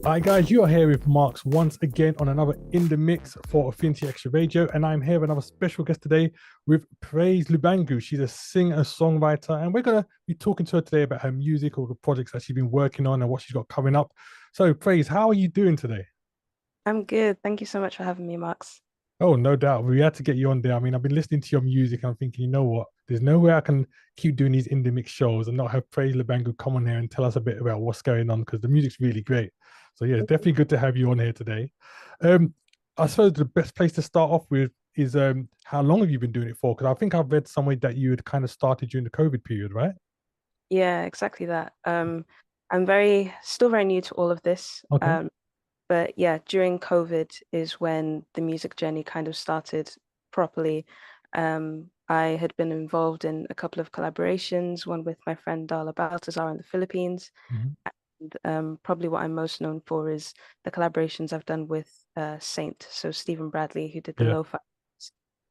Hi guys, you are here with Marx once again on another In the Mix for Affinity Extra Radio, and I'm here with another special guest today with Praise Lubangu. She's a singer, songwriter, and we're gonna be talking to her today about her music, all the projects that she's been working on, and what she's got coming up. So, Praise, how are you doing today? I'm good. Thank you so much for having me, Marx. Oh, no doubt. We had to get you on there. I mean, I've been listening to your music and I'm thinking, you know what? There's no way I can keep doing these indie mix shows and not have Praise Lubangu come on here and tell us a bit about what's going on because the music's really great. So yeah, it's definitely good to have you on here today. Um, I suppose the best place to start off with is how long have you been doing it for? Because I think I've read somewhere that you had kind of started during the COVID period, right? Yeah, exactly that. I'm still very new to all of this. Okay. But yeah, during COVID is when the music journey kind of started properly. I had been involved in a couple of collaborations, one with my friend Darla Baltazar in the Philippines. Mhm. And, probably what I'm most known for is the collaborations I've done with Saint, so Stephen Bradley, who did the Yeah. lo-fi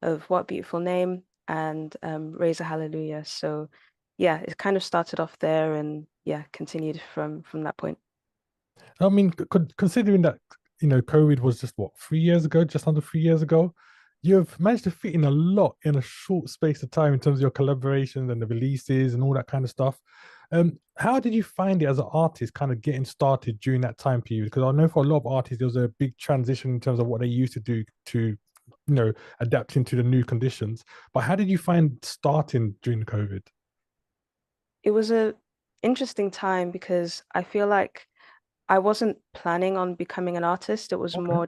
of What Beautiful Name and Raise a Hallelujah. So yeah, it kind of started off there and yeah, continued from that point. I mean, considering that, COVID was just what, 3 years ago, just under 3 years ago, you've managed to fit in a lot in a short space of time in terms of your collaborations and the releases and all that kind of stuff. How did you find it as an artist kind of getting started during that time period? Because I know for a lot of artists, there was a big transition in terms of what they used to do to, adapting to the new conditions. But how did you find starting during COVID? It was a interesting time because I feel like I wasn't planning on becoming an artist. It was Okay. more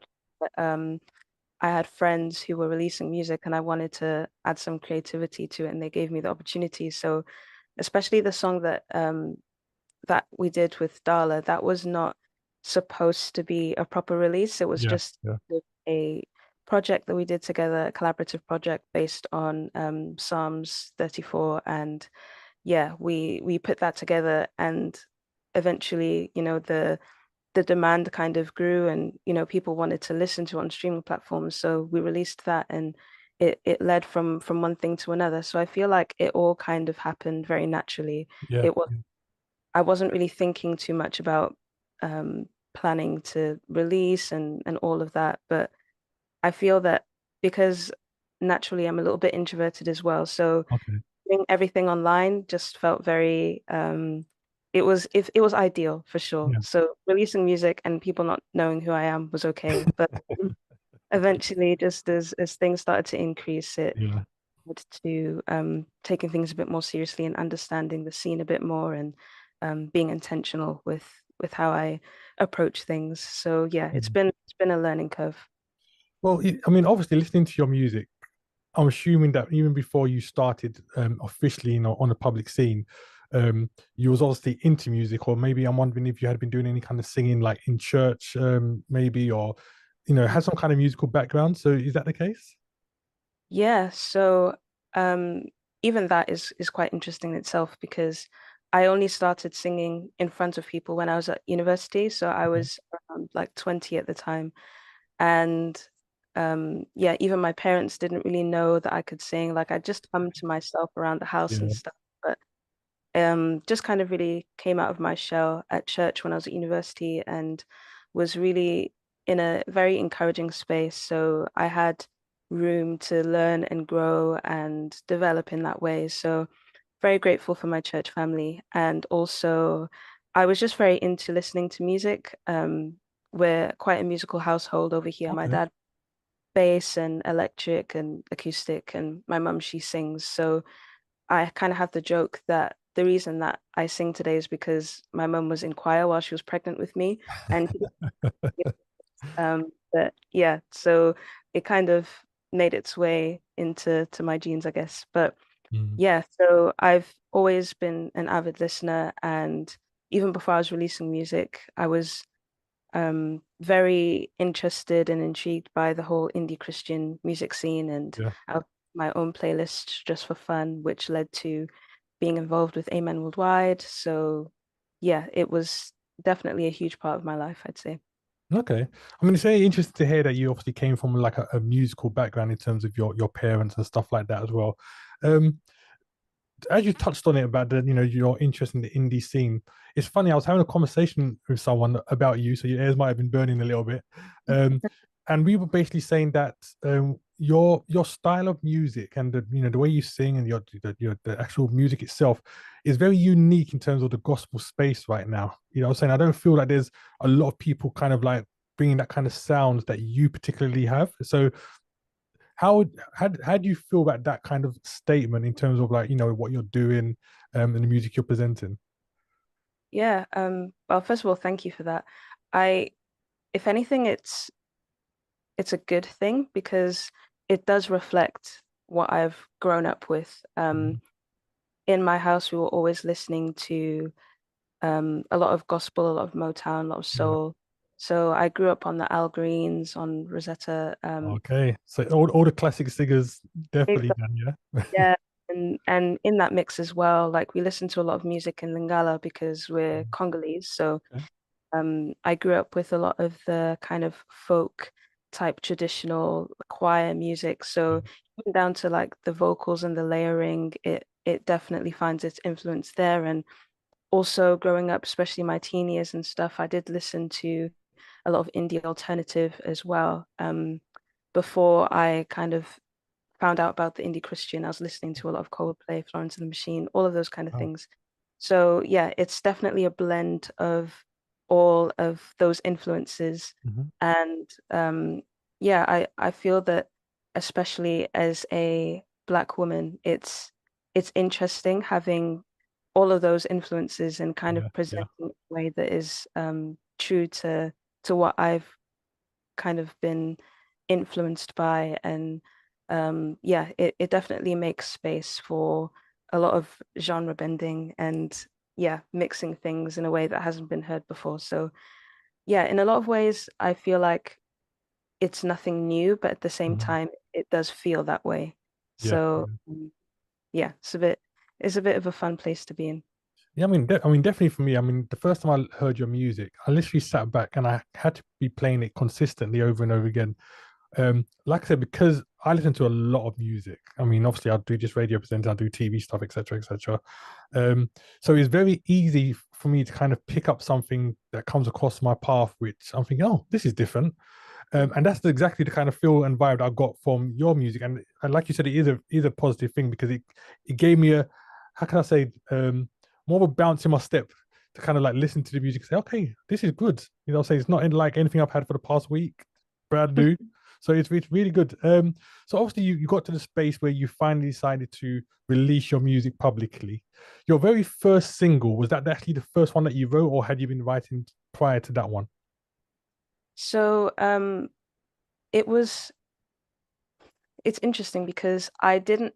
um I had friends who were releasing music and I wanted to add some creativity to it and they gave me the opportunity. So especially the song that we did with Darla, that was not supposed to be a proper release. It was Yeah. just Yeah. a project that we did together, a collaborative project based on Psalms 34. And yeah, we put that together and eventually, the demand kind of grew and people wanted to listen to it on streaming platforms. So we released that and it led from one thing to another. So I feel like it all kind of happened very naturally. Yeah. It was I wasn't really thinking too much about um, planning to release and all of that, but I feel that because naturally I'm a little bit introverted as well, so Okay. doing everything online just felt very it was ideal for sure. Yeah. So releasing music and people not knowing who I am was okay, but eventually just as things started to increase, it Yeah. led to taking things a bit more seriously and understanding the scene a bit more and being intentional with how I approach things. So yeah, it's been a learning curve. Well, I mean, obviously, listening to your music, I'm assuming that even before you started officially, on the public scene, you was obviously into music, or maybe I'm wondering if you had been doing any kind of singing, like in church, maybe, or had some kind of musical background. So, is that the case? Yeah, so um, even that is quite interesting in itself because I only started singing in front of people when I was at university. So I Okay. was around like 20 at the time. And yeah, even my parents didn't really know that I could sing. Like I just hum to myself around the house and Yeah. stuff. But just kind of really came out of my shell at church when I was at university and was really in a very encouraging space. So I had room to learn and grow and develop in that way. So very grateful for my church family. And also, I was just very into listening to music. We're quite a musical household over here. My Okay. dad bass and electric and acoustic, and my mum she sings. So I kind of have the joke that the reason that I sing today is because my mum was in choir while she was pregnant with me, and but yeah, so it kind of made its way into my genes, I guess. But Mm. yeah, so I've always been an avid listener, and even before I was releasing music, I was very interested and intrigued by the whole indie Christian music scene, and Yeah. I have my own playlist just for fun, which led to being involved with Amen Worldwide. So yeah, it was definitely a huge part of my life, I'd say. Okay. I mean, it's very interesting to hear that you obviously came from like a musical background in terms of your parents and stuff like that as well. Um, as you touched on it about the your interest in the indie scene, it's funny. I was having a conversation with someone about you, so your ears might have been burning a little bit, um, and we were basically saying that your style of music and the way you sing and the actual music itself is very unique in terms of the gospel space right now. I was saying I don't feel like there's a lot of people kind of like bringing that kind of sound that you particularly have. So how do you feel about that kind of statement in terms of like what you're doing and the music you're presenting? Yeah, well, first of all, thank you for that. I, if anything, it's a good thing because it does reflect what I've grown up with. Mhm. In my house, we were always listening to a lot of gospel, a lot of Motown, a lot of Yeah. soul. So I grew up on the Al Greens, on Rosetta. Okay. So all the classic singers definitely Exactly, done, yeah. yeah, and in that mix as well, like we listen to a lot of music in Lingala because we're Congolese. So Okay. I grew up with a lot of the kind of folk type traditional choir music. Yeah. So even down to like the vocals and the layering, it definitely finds its influence there. And also growing up, especially my teen years and stuff, I did listen to a lot of indie alternative as well. Before I kind of found out about the indie Christian, I was listening to a lot of Coldplay, Florence and the Machine, all of those kind of Oh. things. So yeah, it's definitely a blend of all of those influences. Mhm. And yeah, I feel that especially as a Black woman, it's interesting having all of those influences and kind Yeah, of yeah. presenting in a way that is true to what I've kind of been influenced by. And yeah, it definitely makes space for a lot of genre bending and yeah, mixing things in a way that hasn't been heard before. So yeah, in a lot of ways, I feel like it's nothing new, but at the same Mhm. time, it does feel that way. Yeah, So yeah. yeah, it's a bit of a fun place to be in. Yeah, I mean, definitely for me. I mean, the first time I heard your music, I literally sat back and I had to be playing it consistently over and over again. Like I said, because I listen to a lot of music. I mean, obviously, I do just radio present, I do TV stuff, etc., etc. Um, so it's very easy for me to kind of pick up something that comes across my path, which I'm thinking, oh, this is different. And that's exactly the kind of feel and vibe I got from your music. And like you said, it is a positive thing because it gave me a, how can I say, more of a bounce in my step to kind of like listen to the music and say, okay, this is good. Say it's not in like anything I've had for the past week, brand new. So it's really good. So obviously you got to the space where you finally decided to release your music publicly. Your very first single, was that actually the first one that you wrote, or had you been writing prior to that one? So it was it's interesting because I didn't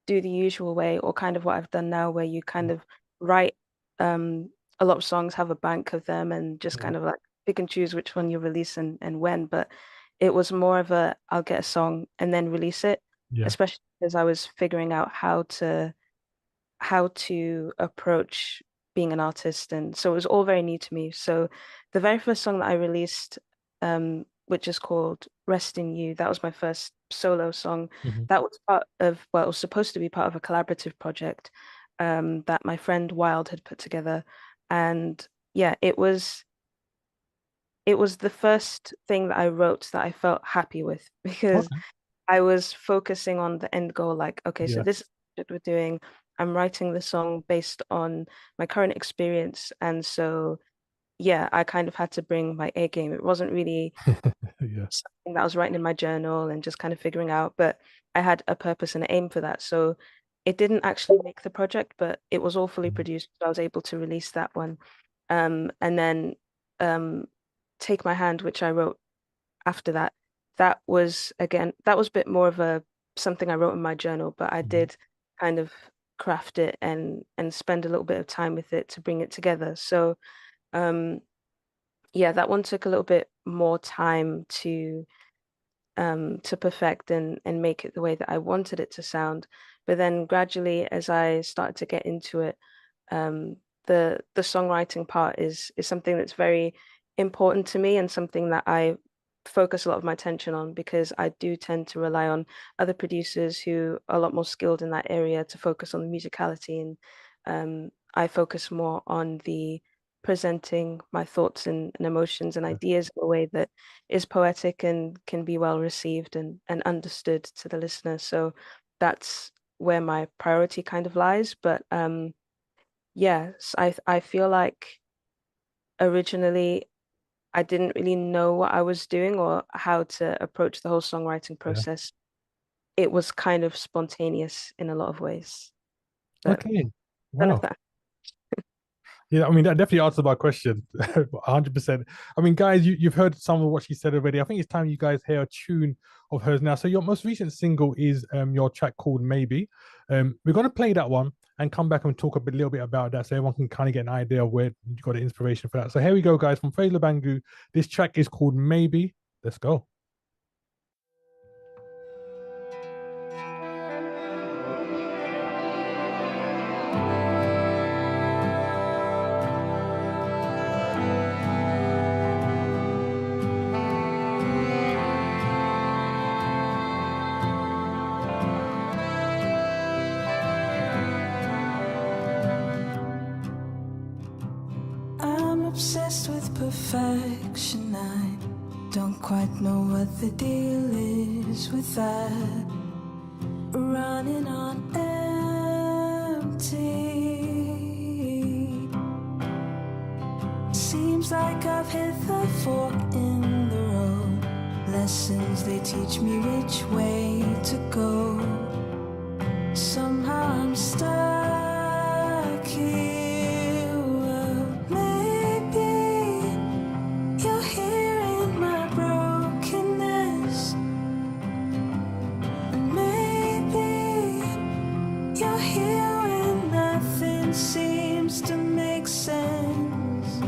do the usual way or kind of what I've done now where you kind of write a lot of songs, have a bank of them and just Yeah. kind of like pick and choose which one you release and when. But it was more of a I'll get a song and then release it, Yeah. especially because I was figuring out how to approach being an artist. And so it was all very new to me. So the very first song that I released, which is called Rest in You, that was my first solo song. Mhm. That was part of, well, it was supposed to be part of a collaborative project that my friend Wild had put together. And yeah, it was the first thing that I wrote that I felt happy with because Okay. I was focusing on the end goal, like, okay, so Yeah. this is what we're doing. I'm writing the song based on my current experience. And so, yeah, I kind of had to bring my A game. It wasn't really Yeah. something that I was writing in my journal and just kind of figuring out, but I had a purpose and an aim for that. So it didn't actually make the project, but it was all fully Mhm. produced. So I was able to release that one. And then um, Take My Hand, which I wrote after that, that was a bit more of a something I wrote in my journal, but I Mhm. did kind of craft it and spend a little bit of time with it to bring it together. So yeah, that one took a little bit more time to perfect and make it the way that I wanted it to sound. But then gradually, as I started to get into it, um, the songwriting part is something that's very important to me and something that I focus a lot of my attention on because I do tend to rely on other producers who are a lot more skilled in that area to focus on the musicality, and I focus more on the presenting my thoughts and emotions and ideas in a way that is poetic and can be well received and understood to the listener. So that's where my priority kind of lies. But yes, I feel like originally I didn't really know what I was doing or how to approach the whole songwriting Yeah. process. It was kind of spontaneous in a lot of ways. But Okay. none of Wow. that. Yeah, I mean that definitely answers my question, 100%. I mean, guys, you've heard some of what she said already. I think it's time you guys hear a tune of hers now. So your most recent single is your track called Maybe. We're gonna play that one and come back and talk little bit about that, so everyone can kind of get an idea of where you got the inspiration for that. So here we go, guys, from Praise Lubangu. This track is called Maybe. Let's go. I'm obsessed with perfection. I don't quite know what the deal is with that. Running on empty. Seems like I've hit the fork in the road. Lessons they teach me which way to go. Somehow I'm stuck here. Well, maybe you're hearing my brokenness, and maybe you're here when nothing seems to make sense.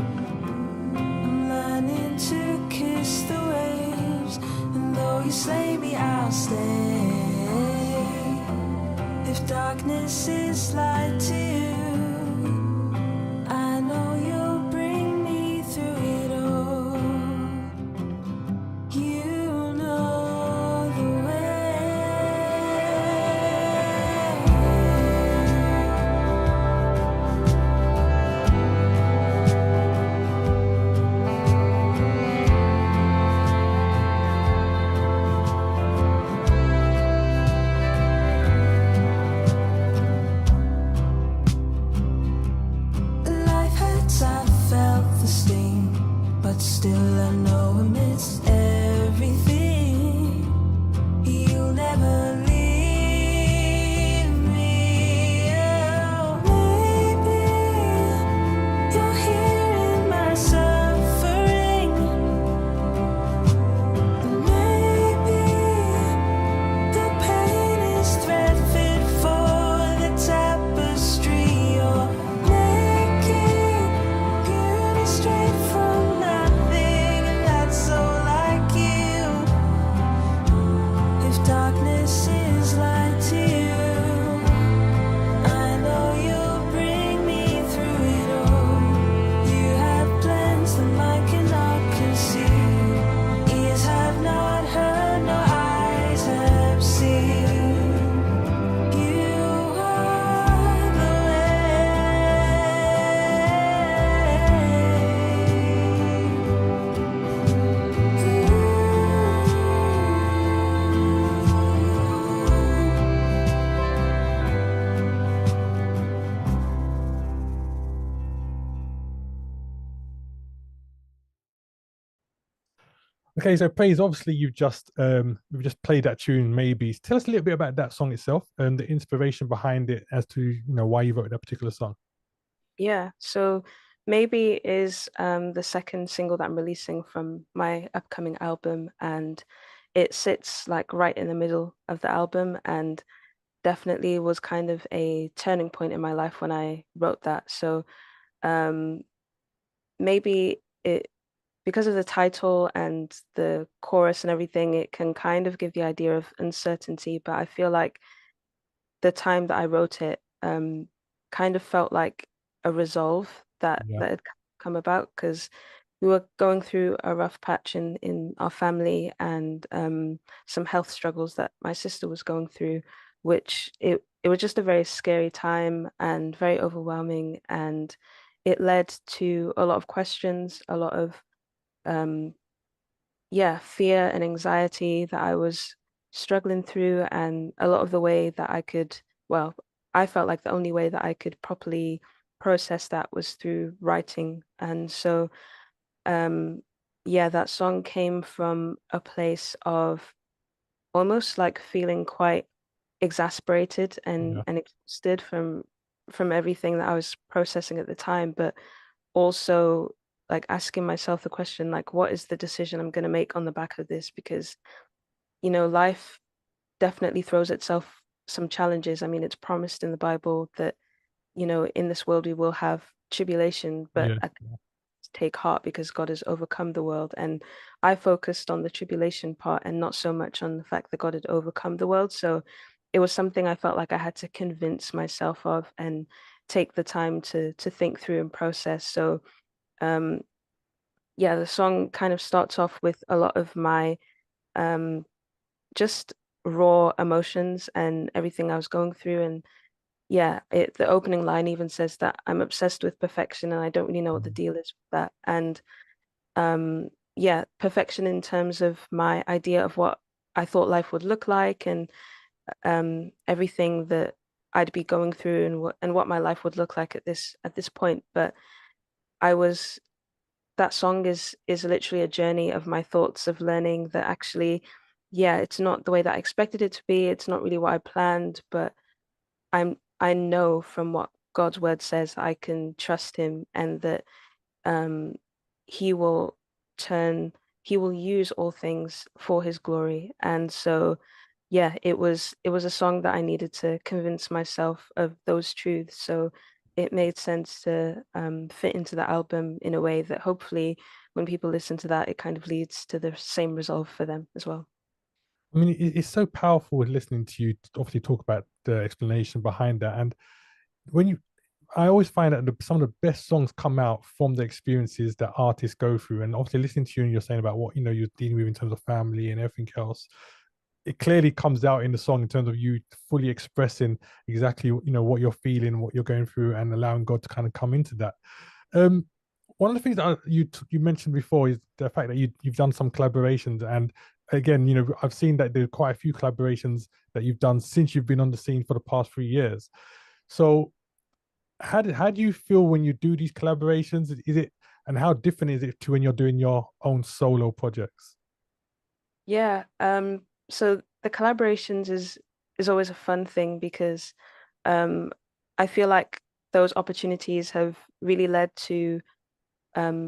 I'm learning to kiss the waves, and though you slay me, I'll stay. If darkness is light to you, I know you'll bring me through it all. You know the life hurts, I felt the sting, but still I know amidst everything, you'll never leave me. Oh, maybe you're hearing my suffering, and maybe the pain is thread fit for the tapestry. You're making beauty straight from nothing, and that's so like you. If darkness is light to you, I know you'll bring me through it all. You have plans that I cannot conceive. Ears have not heard, no eyes have seen. You are the Okay, so Praise, obviously you've just played that tune, Maybe. Tell us a little bit about that song itself and the inspiration behind it as to why you wrote that particular song. Yeah, so maybe is the second single that I'm releasing from my upcoming album, and it sits like right in the middle of the album and definitely was kind of a turning point in my life when I wrote that. So um maybe it because of the title and the chorus and everything, it can kind of give the idea of uncertainty, but I feel like the time that I wrote it kind of felt like a resolve that Yeah. had come about, because we were going through a rough patch in our family, and some health struggles that my sister was going through, which it was just a very scary time and very overwhelming, and it led to a lot of questions, a lot of um, fear and anxiety that I was struggling through, and a lot of the way that well, I felt like the only way that I could properly process that was through writing. And so, um, that song came from a place of almost like feeling quite exasperated Yeah. and exhausted from everything that I was processing at the time, but also like asking myself the question, like, what is the decision I'm going to make on the back of this? Because, life definitely throws itself some challenges. I mean, it's promised in the Bible that, in this world we will have tribulation, but Yeah. take heart because God has overcome the world. And I focused on the tribulation part and not so much on the fact that God had overcome the world. So it was something I felt like I had to convince myself of and take the time to think through and process. So um the song kind of starts off with a lot of my um just raw emotions and everything I was going through. And the opening line even says that I'm obsessed with perfection and I don't really know what the Mm. deal is with that. And perfection in terms of my idea of what I thought life would look like, and everything that I'd be going through, and what my life would look like at this point. But I was that song is literally a journey of my thoughts of learning that actually, it's not the way that I expected it to be. It's not really what I planned, but I know from what God's word says I can trust him, and that um he will turn he will use all things for his glory. And so it was a song that I needed to convince myself of those truths, so it made sense to fit into the album in a way that hopefully when people listen to that, it kind of leads to the same resolve for them as well. I mean, it's so powerful listening to you obviously talk about the explanation behind that. And when you, I always find that some of the best songs come out from the experiences that artists go through. And obviously, listening to you and you're saying about what you're dealing with in terms of family and everything else, it clearly comes out in the song in terms of you fully expressing exactly what you're feeling, what you're going through, and allowing God to kind of come into that. Um, One of the things that you mentioned before is the fact that you've done some collaborations, and again, I've seen that there are quite a few collaborations that you've done since you've been on the scene for the past 3 years. So how do you feel when you do these collaborations? Is it, and how different is it to when you're doing your own solo projects? Yeah, so the collaborations is always a fun thing because um, I feel like those opportunities have really led to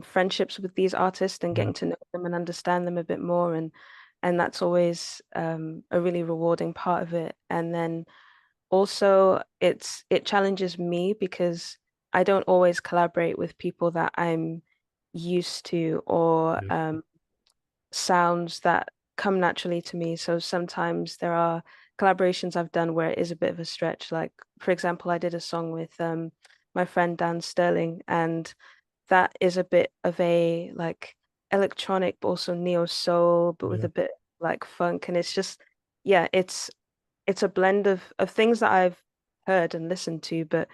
friendships with these artists and Yeah, getting to know them and understand them a bit more, and that's always a really rewarding part of it. And then also it challenges me because I don't always collaborate with people that I'm used to, or yeah, sounds that come naturally to me. So sometimes there are collaborations I've done where it is a bit of a stretch. Like, for example, I did a song with my friend Dan Sterling, and that is a bit of a like electronic but also neo soul, but with yeah, a bit like funk. And it's just, it's a blend of things that I've heard and listened to, but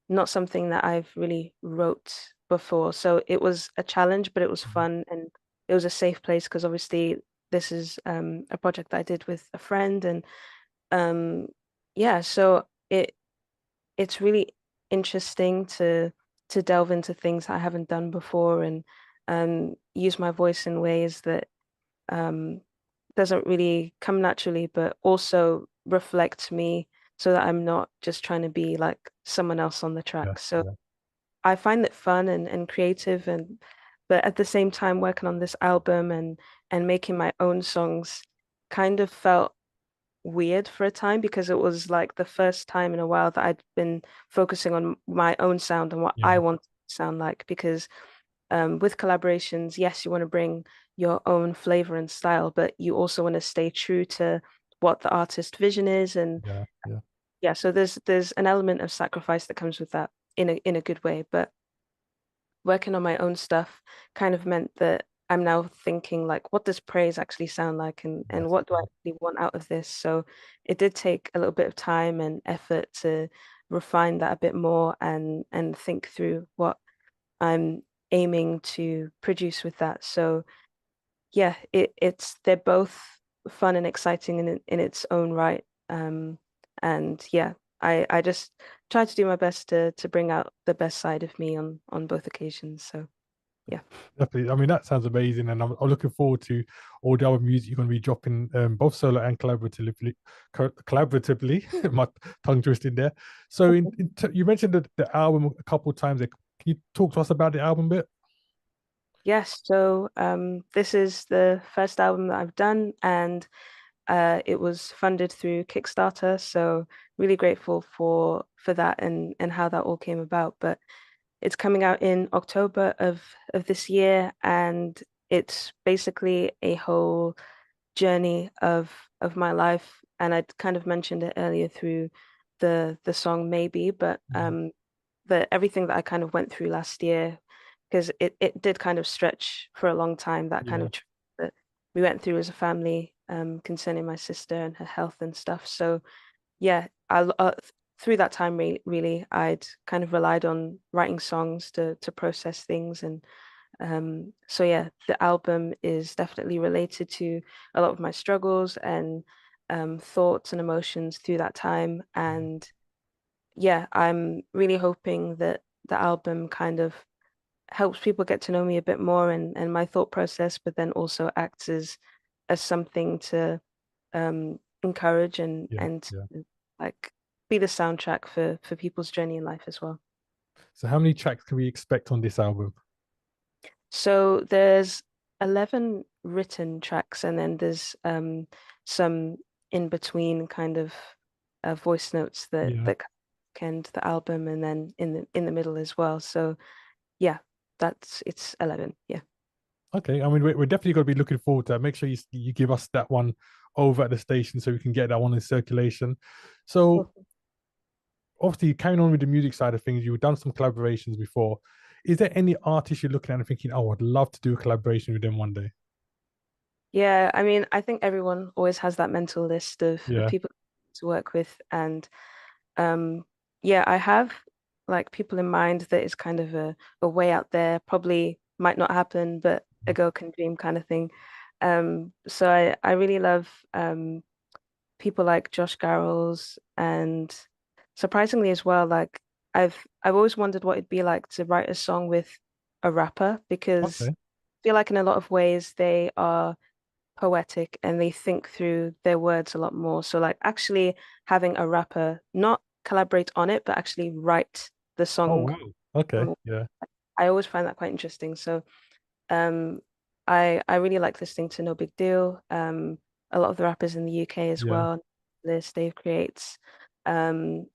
not something that I've really wrote before. So it was a challenge, but it was fun, and it was a safe place because obviously this is a project that I did with a friend. And um so it's really interesting to delve into things I haven't done before, and use my voice in ways that um, doesn't really come naturally, but also reflects me so that I'm not just trying to be like someone else on the yeah, track. So yeah, I find it fun and creative, and but at the same time working on this album and making my own songs kind of felt weird for a time because it was like the first time in a while that I'd been focusing on my own sound and what I yeah. want to sound like. Because with collaborations, yes, you want to bring your own flavor and style, but you also want to stay true to what the artist vision is. And Yeah, yeah. so there's an element of sacrifice that comes with that. in a good way. But working on my own stuff kind of meant that I'm now thinking like, what does praise actually sound like, and Yes. what do I actually want out of this? So it did take a little bit of time and effort to refine that a bit more and think through what I'm aiming to produce with that. So yeah, it's they're both fun and exciting in its own right. And yeah, I just try to do my best to bring out the best side of me on both occasions. So yeah. Definitely. I mean, that sounds amazing, and I'm looking forward to all the other music you're going to be dropping, both solo and collaboratively. My tongue twisted there. So, you mentioned the album a couple of times. Can you talk to us about the album bit? Yes, so this is the first album that I've done, and it was funded through Kickstarter. So really grateful for that and how that all came about. But it's coming out in October of this year, and it's basically a whole journey of my life. And I'd kind of mentioned it earlier through the song Maybe, but everything that I kind of went through last year, because it did kind of stretch for a long time, that kind Yeah. of that we went through as a family, concerning my sister and her health and stuff. So yeah, through that time, really, I'd kind of relied on writing songs to process things, and so yeah, the album is definitely related to a lot of my struggles and thoughts and emotions through that time. And yeah, I'm really hoping that the album kind of helps people get to know me a bit more and my thought process, but then also acts as something to encourage Yeah. and Yeah. like be the soundtrack for people's journey in life as well. So, how many tracks can we expect on this album? So there's 11 written tracks, and then there's some in between kind of voice notes Yeah. that end the album, and then in the middle as well. So yeah, it's 11. Yeah. Okay. I mean, we're definitely going to be looking forward to that. Make sure you give us that one over at the station so we can get that one in circulation. So, Awesome. obviously, carrying on with the music side of things, you've done some collaborations before. Is there any artist you're looking at and thinking, oh, I'd love to do a collaboration with them one day? Yeah, I mean, I think everyone always has that mental list of Yeah. people to work with, and um, yeah, I have like people in mind that is kind of a way out there, probably might not happen, but a girl can dream kind of thing. So I really love people like Josh Garrels, and surprisingly as well, like I've always wondered what it'd be like to write a song with a rapper, because Okay. I feel like in a lot of ways they are poetic and they think through their words a lot more. So like actually having a rapper not collaborate on it, but actually write the Oh, song. wow. Okay. um, Yeah. I always find that quite interesting. So um, I really like listening to No Big Deal. A lot of the rappers in the UK as Yeah. well. This Dave creates. Um,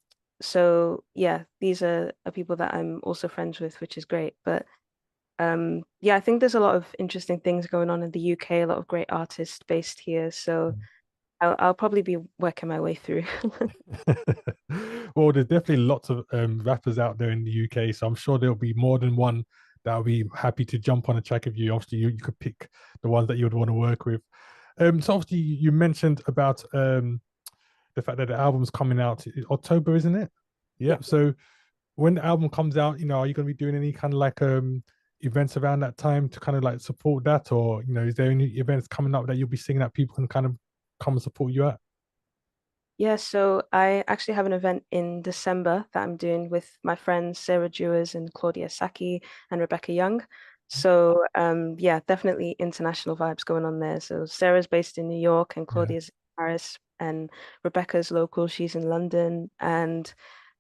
so yeah, these are people that I'm also friends with, which is great. But yeah, I think there's a lot of interesting things going on in the UK, a lot of great artists based here. So I'll probably be working my way through. Well, there's definitely lots of rappers out there in the UK, so I'm sure there'll be more than one that'll be happy to jump on a track of you. Obviously, you could pick the ones that you would want to work with. So obviously you mentioned about the fact that the album's coming out in October, isn't it? Yeah. Yep. So when the album comes out, are you going to be doing any kind of like events around that time to kind of like support that, or is there any events coming up that you'll be seeing that people can kind of come and support you at? Yeah, so I actually have an event in December that I'm doing with my friends Sarah Dewars and Claudia Saki and Rebecca Young. So yeah, definitely international vibes going on there. So Sarah's based in New York and Yeah. Claudia's in Paris, and Rebecca's local, she's in London. And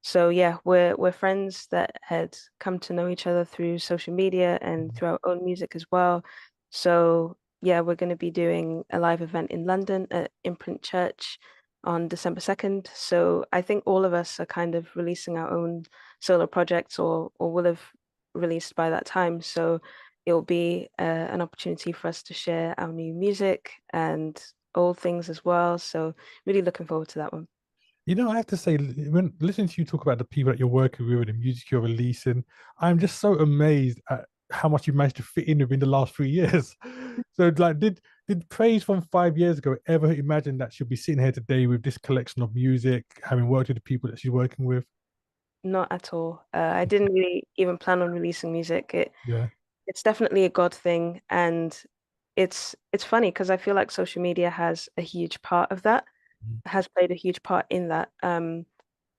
so yeah, we're friends that had come to know each other through social media and through our own music as well. So yeah, we're going to be doing a live event in London at Imprint Church on December 2nd. So I think all of us are kind of releasing our own solo projects, or will have released by that time. So it'll be an opportunity for us to share our new music and old things as well. So really looking forward to that one. I have to say, when listening to you talk about the people that you're working with and the music you're releasing, I'm just so amazed at how much you managed to fit in within the last 3 years. So, like, did Praise from 5 years ago ever imagine that she'll be sitting here today with this collection of music, having worked with the people that she's working with? Not at all. I didn't really even plan on releasing music. Yeah. It's definitely a God thing, and it's funny because I feel like social media has a huge part of that, Mm. has played a huge part in that,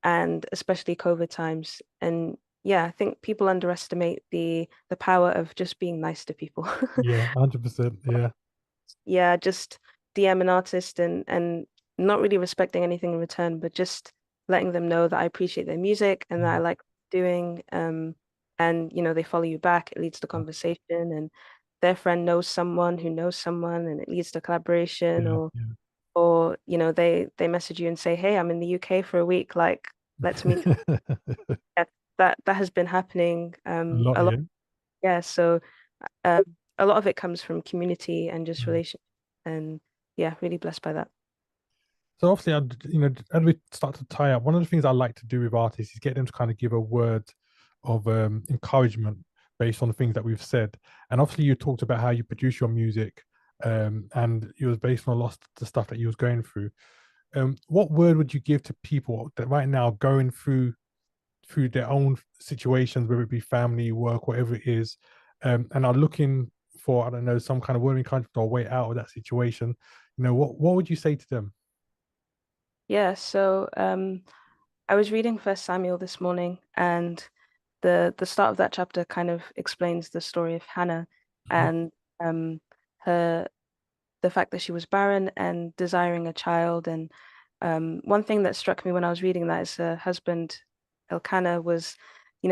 and especially COVID times. And yeah, I think people underestimate the power of just being nice to people. Yeah, 100%. Yeah. Yeah, just DM an artist and not really respecting anything in return, but just letting them know that I appreciate their music and that I Mm. like doing. And they follow you back. It leads to conversation, and their friend knows someone who knows someone, and it leads to collaboration. Yeah. Or they message you and say, "Hey, I'm in the UK for a week. Like, let's meet." Yeah. Yeah, that has been happening A lot, a lot. yeah. Yeah, so um, a lot of it comes from community and just Mm. relation, and yeah, really blessed by that. So obviously, as we start to tie up, one of the things I like to do with artists is get them to kind of give a word of encouragement based on the things that we've said. And obviously, you talked about how you produce your music, and it was based on a lot of the stuff that you was going through. What word would you give to people that right now are going through their own situations, whether it be family, work, whatever it is, and are looking for, I don't know, some kind of word of encouragement or way out of that situation? What would you say to them? Yeah, so I was reading First Samuel this morning, and the start of that chapter kind of explains the story of Hannah Mhm. and her the fact that she was barren and desiring a child. And one thing that struck me when I was reading that is her husband, Elkanah,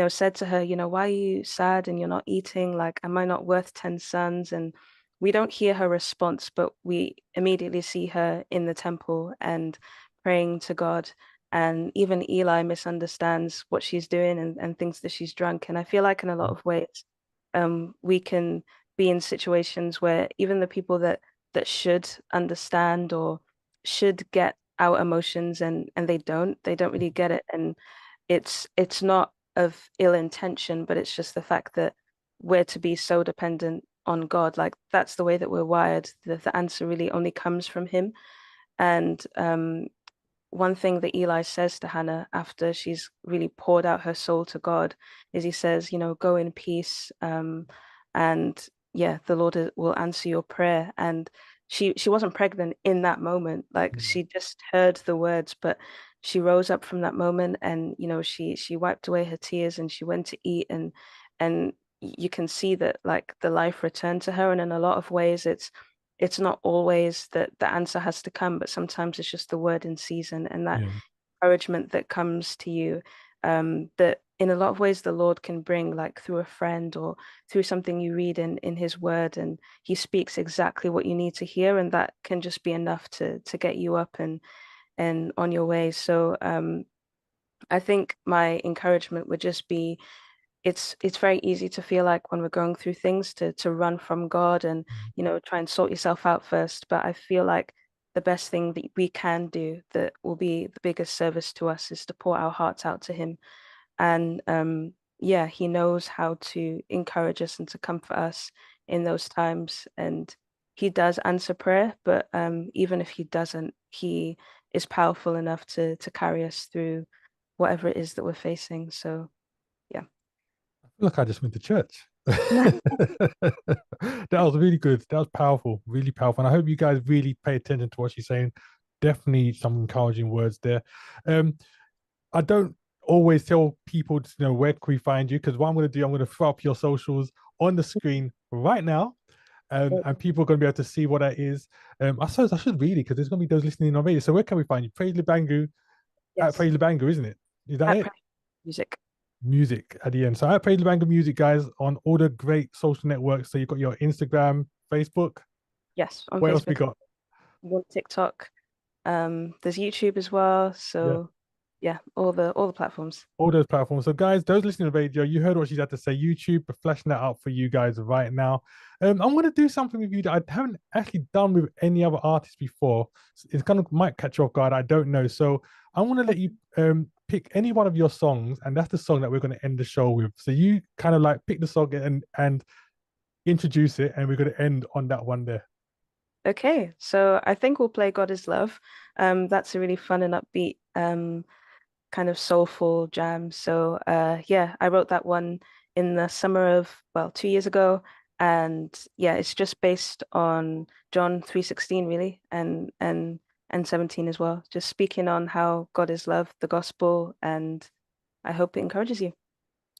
said to her, why are you sad and you're not eating? Like, am I not worth 10 sons? And we don't hear her response, but we immediately see her in the temple and praying to God. And even Eli misunderstands what she's doing and thinks that she's drunk. And I feel like in a lot of ways, we can be in situations where even the people that should understand or should get our emotions and they don't really get it, and it's not of ill intention, but it's just the fact that we're to be so dependent on God. Like, that's the way that we're wired. The answer really only comes from him. And one thing that Eli says to Hannah after she's really poured out her soul to God is he says, go in peace, and yeah, the Lord will answer your prayer. And she wasn't pregnant in that moment, like Yeah. she just heard the words, but she rose up from that moment, and she wiped away her tears and she went to eat, and you can see that like the life returned to her. And in a lot of ways, it's not always that the answer has to come, but sometimes it's just the word in season and that Yeah. encouragement that comes to you, that in a lot of ways the Lord can bring, like through a friend or through something you read in his word, and he speaks exactly what you need to hear, and that can just be enough to get you up and on your way. So I think my encouragement would just be, it's very easy to feel like when we're going through things to run from God and try and sort yourself out first. But I feel like the best thing that we can do that will be the biggest service to us is to pour our hearts out to him. And yeah, he knows how to encourage us and to comfort us in those times. And he does answer prayer, but even if he doesn't, he is powerful enough to carry us through whatever it is that we're facing. So yeah. Look, I just went to church. That was really good. That was powerful, really powerful. And I hope you guys really pay attention to what she's saying. Definitely some encouraging words there. I don't always tell people to know where can we find you, because what I'm going to do, I'm going to throw up your socials on the screen right now. And people are going to be able to see what that is. I suppose I should really, because there's going to be those listening on radio. So where can we find you? Praise Lubangu at Yes, Praise Lubangu, isn't it? Is that at it? Praise Music. Music at the end. So I Praise Lubangu Music, guys, on all the great social networks. So you've got your Instagram, Facebook. Yes, on What else we Facebook, got? on TikTok. There's YouTube as well. Yeah. So yeah, all the platforms. All those platforms. So, guys, those listening to radio, you heard what she's had to say. YouTube, we're flashing that out for you guys right now. I'm going to do something with you that I haven't actually done with any other artist before. It's kind of might catch you off guard. I don't know. So, I want to let you pick any one of your songs, and that's the song that we're going to end the show with. So you kind of like pick the song and introduce it, and we're going to end on that one there. Okay, so I think we'll play God is Love. That's a really fun and upbeat kind of soulful jam. So yeah, I wrote that one in the summer of, well, 2 years ago. And yeah, it's just based on John 3:16 really, and 17 as well. Just speaking on how God is love, the gospel, and I hope it encourages you.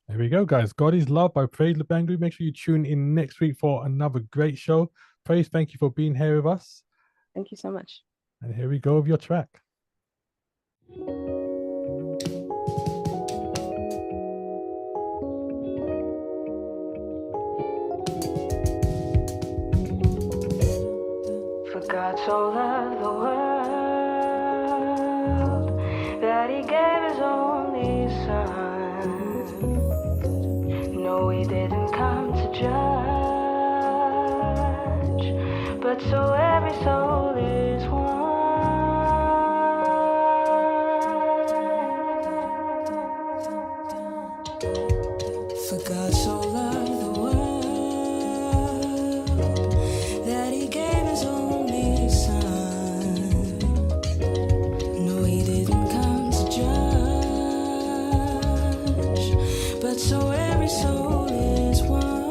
There we go, guys. God is Love by Praise Lubangu. Make sure you tune in next week for another great show. Praise, thank you for being here with us. Thank you so much. And here we go with your track. For God so loved the world that he gave his only son. No, he didn't come to judge, but so every soul is one. For God so loved the world that he gave his only son. No, he didn't come to judge, but so every soul is one.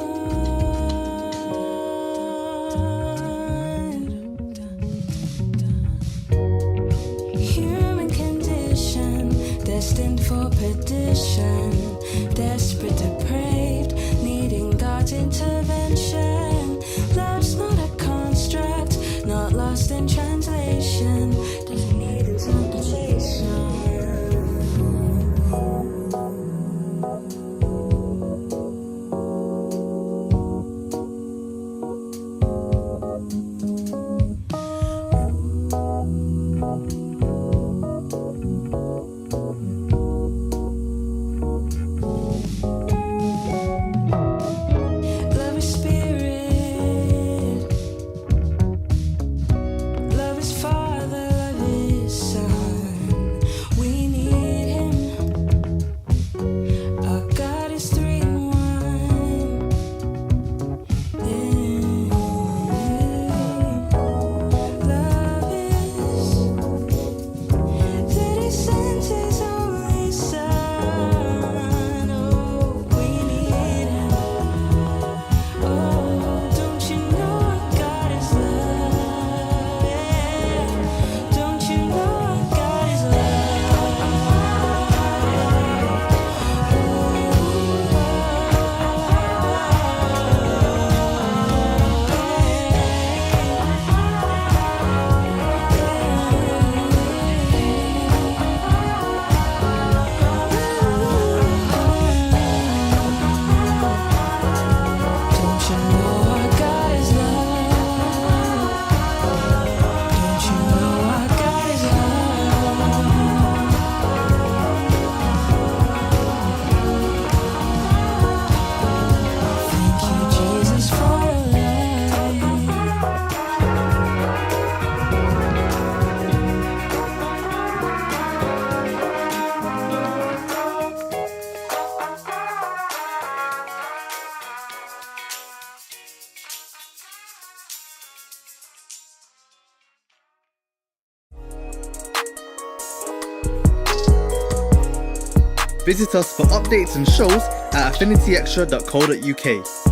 Human condition, destined for perdition, desperate, depraved, needing God's intervention. Love's not a construct, not lost in translation, doesn't need interpretation. Love is spirit, love is Father, love is Son. We need him. Our God is 3 in 1. Yeah. Love is that he sent his only Son. Oh, we need him. Oh, don't you know our God is love? Yeah. Don't you know our God is Don't you know our God is love? Don't you know our God is love? Thank you, Jesus, for your Visit us for updates and shows at affinityextra.co.uk.